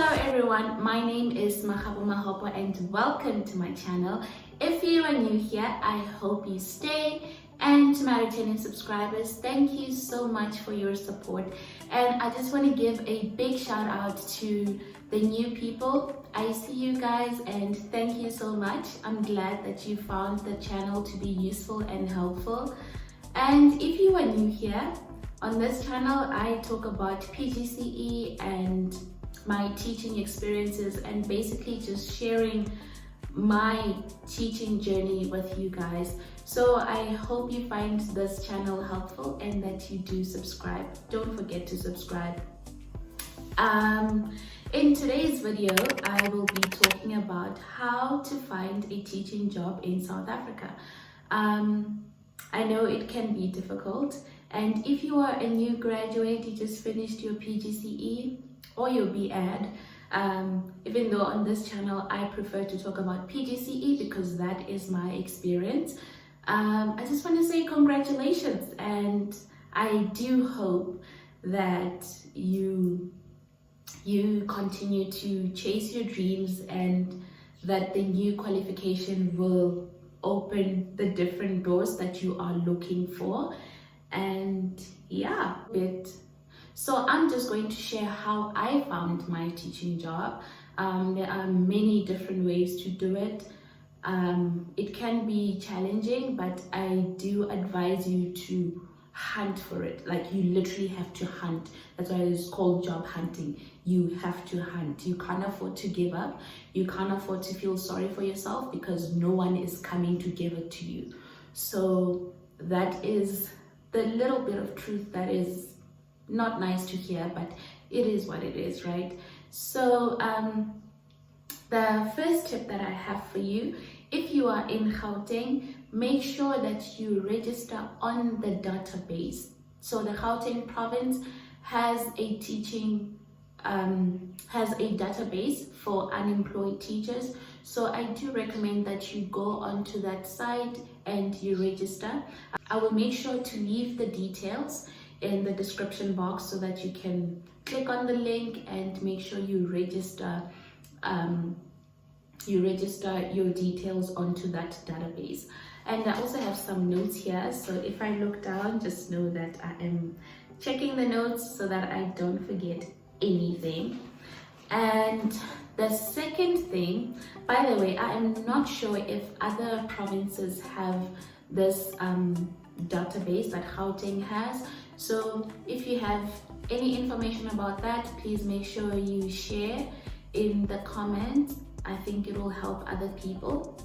Hello everyone, my name is Mahabu Mahopo and welcome to my channel. If you are new here, I hope you stay, and to my returning subscribers, thank you so much for your support. And I just want to give a big shout out to the new people. I see you guys and thank you so much. I'm glad that you found the channel to be useful and helpful. And if you are new here, on this channel I talk about Pgce and my teaching experiences and basically just sharing my teaching journey with you guys. So I hope you find this channel helpful and that you do subscribe. Don't forget to subscribe. In today's video, I will be talking about how to find a teaching job in South Africa. I know it can be difficult, and if you are a new graduate, you just finished your Pgce or your BAd, even though on this channel I prefer to talk about Pgce because that is my experience, I just want to say congratulations, and I do hope that you continue to chase your dreams and that the new qualification will open the different doors that you are looking for. And yeah, so I'm just going to share how I found my teaching job. There are many different ways to do it. It can be challenging, but I do advise you to hunt for it. Like, you literally have to hunt. That's why it's called job hunting. You have to hunt. You can't afford to give up. You can't afford to feel sorry for yourself because no one is coming to give it to you. So that is the little bit of truth that is not nice to hear, but it is what it is, right? So the first tip that I have for you, if you are in Gauteng, make sure that you register on the database. So the Gauteng province has a database for unemployed teachers. So I do recommend that you go onto that site and you register. I will make sure to leave the details in the description box so that you can click on the link and make sure you register your details onto that database. And I also have some notes here, so if I look down, just know that I am checking the notes so that I don't forget anything. And the second thing, by the way, I am not sure if other provinces have this database that Gauteng has. So if you have any information about that, please make sure you share in the comments. I think it will help other people.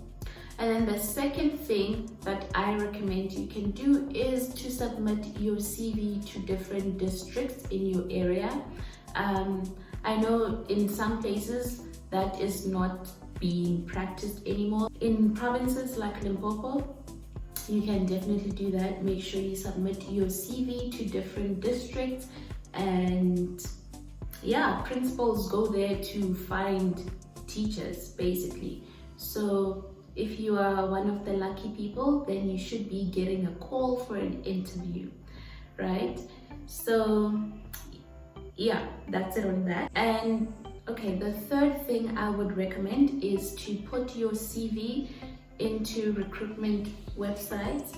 And then the second thing that I recommend you can do is to submit your CV to different districts in your area. I know in some places that is not being practiced anymore. In provinces like Limpopo, you can definitely do that. Make sure you submit your CV to different districts, and yeah, principals go there to find teachers basically. So if you are one of the lucky people, then you should be getting a call for an interview, right? So yeah, that's it on that. And okay, the third thing I would recommend is to put your CV into recruitment websites,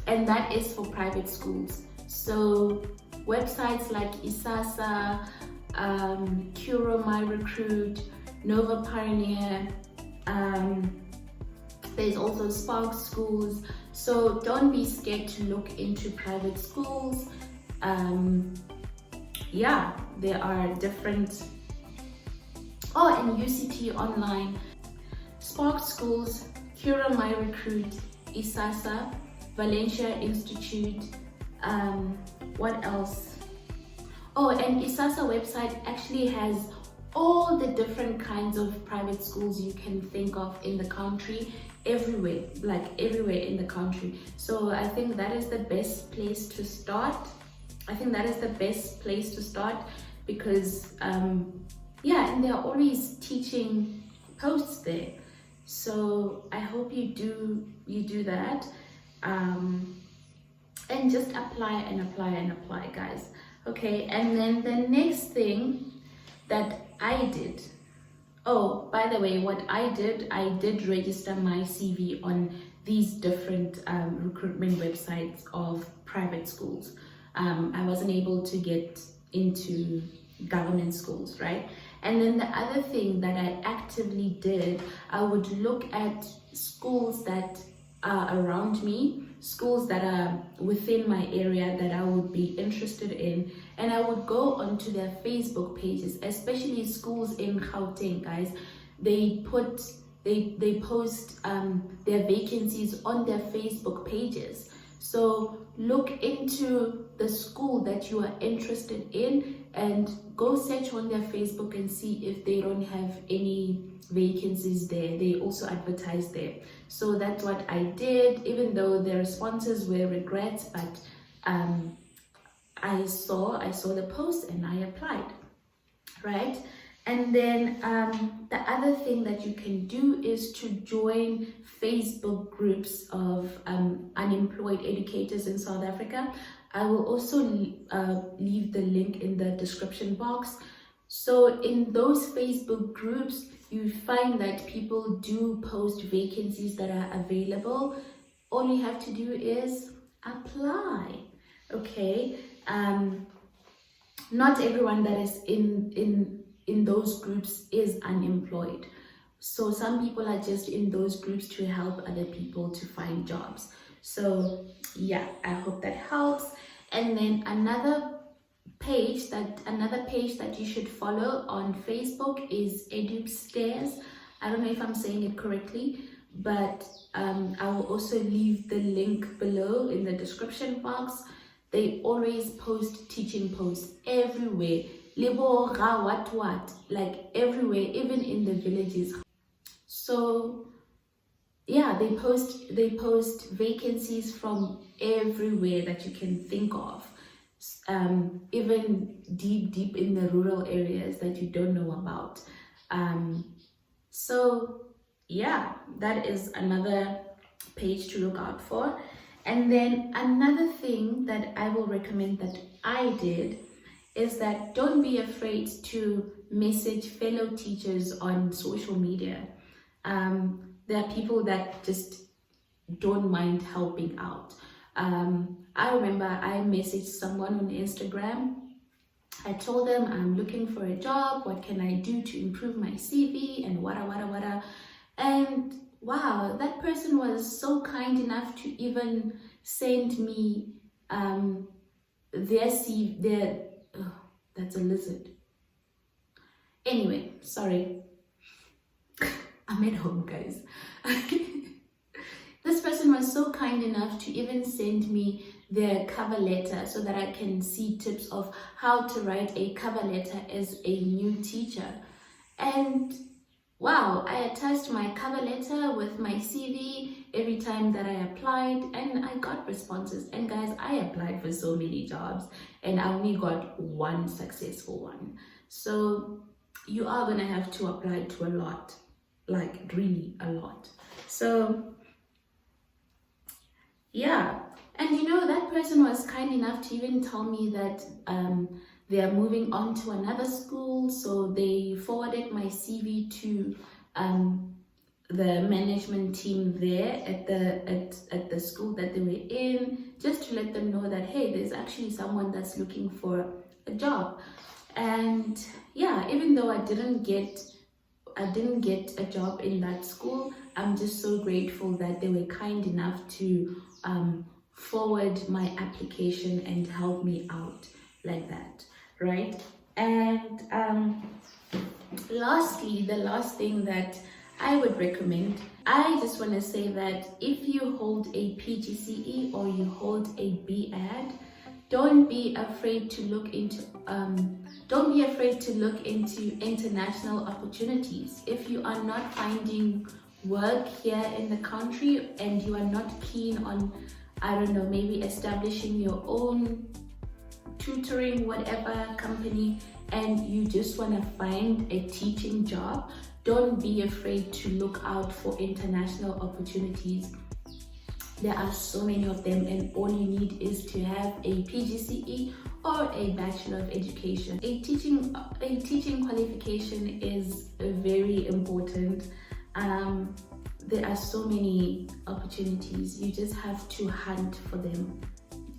and that is for private schools. So websites like ISASA, Curro, My Recruit, Nova Pioneer, there's also Spark schools. So don't be scared to look into private schools. Yeah, there are different, and UCT Online, Spark schools, Curro, My Recruit, ISASA, Valencia Institute, what else? And ISASA website actually has all the different kinds of private schools you can think of in the country, everywhere in the country. So I think that is the best place to start. Because yeah, and there are always teaching posts there. So I hope you do that, and just apply, guys. Okay, and then the next thing that I did. Oh, by the way, what I did register my CV on these different recruitment websites of private schools. I wasn't able to get into government schools, right? And then the other thing that I actively did, I would look at schools that are around me, schools that are within my area that I would be interested in, and I would go onto their Facebook pages, especially schools in Gauteng, guys. They post their vacancies on their Facebook pages. So look into the school that you are interested in and go search on their Facebook and see if they don't have any vacancies there. They also advertise there. So that's what I did, even though the responses were regrets, but I saw the post and I applied, right? And then the other thing that you can do is to join Facebook groups of unemployed educators in South Africa. I will also leave the link in the description box. So in those Facebook groups, you find that people do post vacancies that are available. All you have to do is apply, okay? Not everyone that is in those groups is unemployed. So some people are just in those groups to help other people to find jobs. So yeah, I hope that helps. And then another page that you should follow on Facebook is Edupstairs. I don't know if I'm saying it correctly, but I will also leave the link below in the description box. They always post teaching posts everywhere. Like everywhere, even in the villages. So yeah, they post vacancies from everywhere that you can think of, even deep in the rural areas that you don't know about. So yeah, that is another page to look out for. And then another thing that I will recommend that I did is that don't be afraid to message fellow teachers on social media. There are people that just don't mind helping out. I remember I messaged someone on Instagram. I told them I'm looking for a job. What can I do to improve my CV and wada. And wow, that person was so kind enough to even send me their CV. Oh, that's a lizard. Anyway, sorry. I'm at home, guys. This person was so kind enough to even send me their cover letter so that I can see tips of how to write a cover letter as a new teacher. And wow, I attached my cover letter with my CV every time that I applied, and I got responses. And guys, I applied for so many jobs and I only got one successful one. So you are gonna have to apply to a lot, like really a lot. So yeah, and you know, that person was kind enough to even tell me that they are moving on to another school, so they forwarded my CV to the management team there at the school that they were in, just to let them know that hey, there's actually someone that's looking for a job. And yeah, even though I didn't get a job in that school, I'm just so grateful that they were kind enough to forward my application and help me out like that, right? And lastly, the last thing that I would recommend, I just want to say that if you hold a Pgce or you hold a BAd, don't be afraid to look into international opportunities. If you are not finding work here in the country and you are not keen on, I don't know, maybe establishing your own tutoring whatever company, and you just want to find a teaching job, don't be afraid to look out for international opportunities. There are so many of them, and all you need is to have a Pgce or a Bachelor of Education. A teaching qualification is very important. There are so many opportunities. You just have to hunt for them.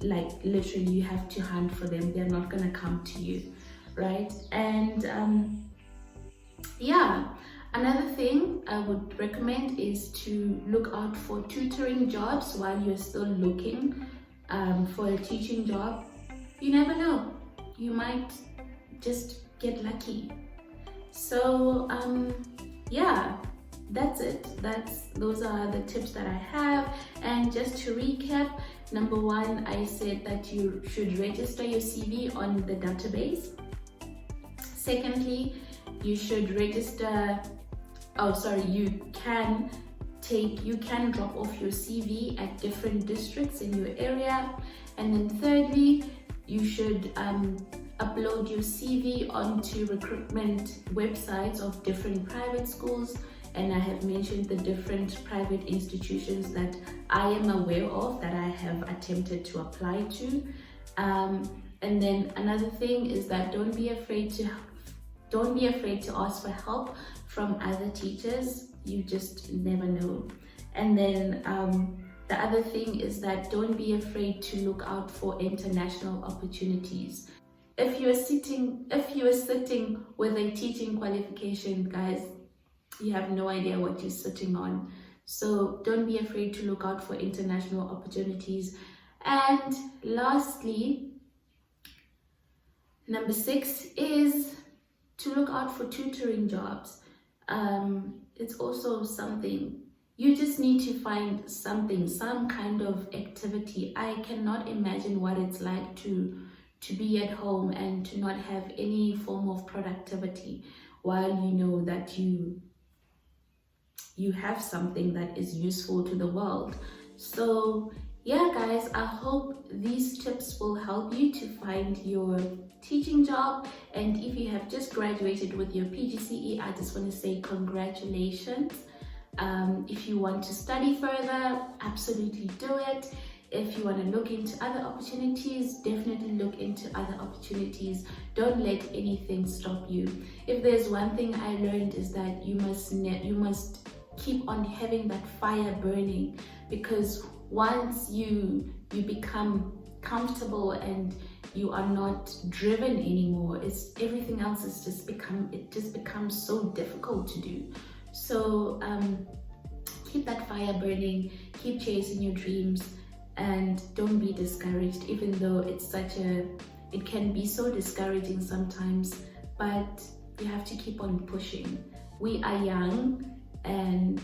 Like literally, you have to hunt for them. They're not gonna come to you, right? And yeah, another thing I would recommend is to look out for tutoring jobs while you're still looking for a teaching job. You never know, you might just get lucky. So yeah, that's it. Those are the tips that I have. And just to recap, number one, I said that you should register your CV on the database. Secondly, you should register, you can drop off your CV at different districts in your area. And then thirdly, you should upload your CV onto recruitment websites of different private schools. And I have mentioned the different private institutions that I am aware of that I have attempted to apply to. And then another thing is that don't be afraid to ask for help from other teachers. You just never know. And then the other thing is that don't be afraid to look out for international opportunities. If you are sitting with a teaching qualification, guys, you have no idea what you're sitting on. So don't be afraid to look out for international opportunities. And lastly, number 6 is to look out for tutoring jobs. It's also something, you just need to find something, some kind of activity. I cannot imagine what it's like to be at home and to not have any form of productivity while you know that you have something that is useful to the world. So yeah, guys, I hope these tips will help you to find your teaching job. And if you have just graduated with your Pgce, I just want to say congratulations. If you want to study further, absolutely do it. If you want to look into other opportunities, definitely look into other opportunities. Don't let anything stop you. If there's one thing I learned is that you must keep on having that fire burning, because once you become comfortable and you are not driven anymore, everything else just becomes so difficult to do. So keep that fire burning, keep chasing your dreams, and don't be discouraged, even though it can be so discouraging sometimes, but you have to keep on pushing. We are young and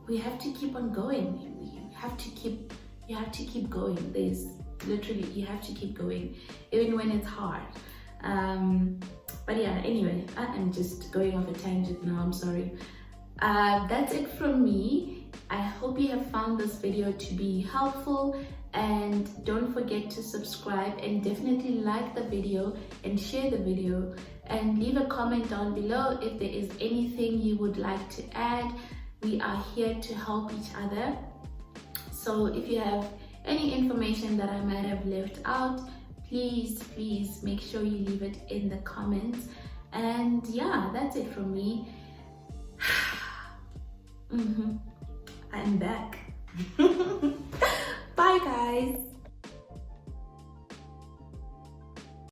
we have to keep on going. You have to keep going. You have to keep going, even when it's hard. But yeah, anyway, I'm just going off a tangent now, I'm sorry. That's it from me. I hope you have found this video to be helpful, and don't forget to subscribe and definitely like the video and share the video, and leave a comment down below if there is anything you would like to add. We are here to help each other. So if you have any information that I might have left out, please make sure you leave it in the comments. And yeah, that's it from me. I'm back.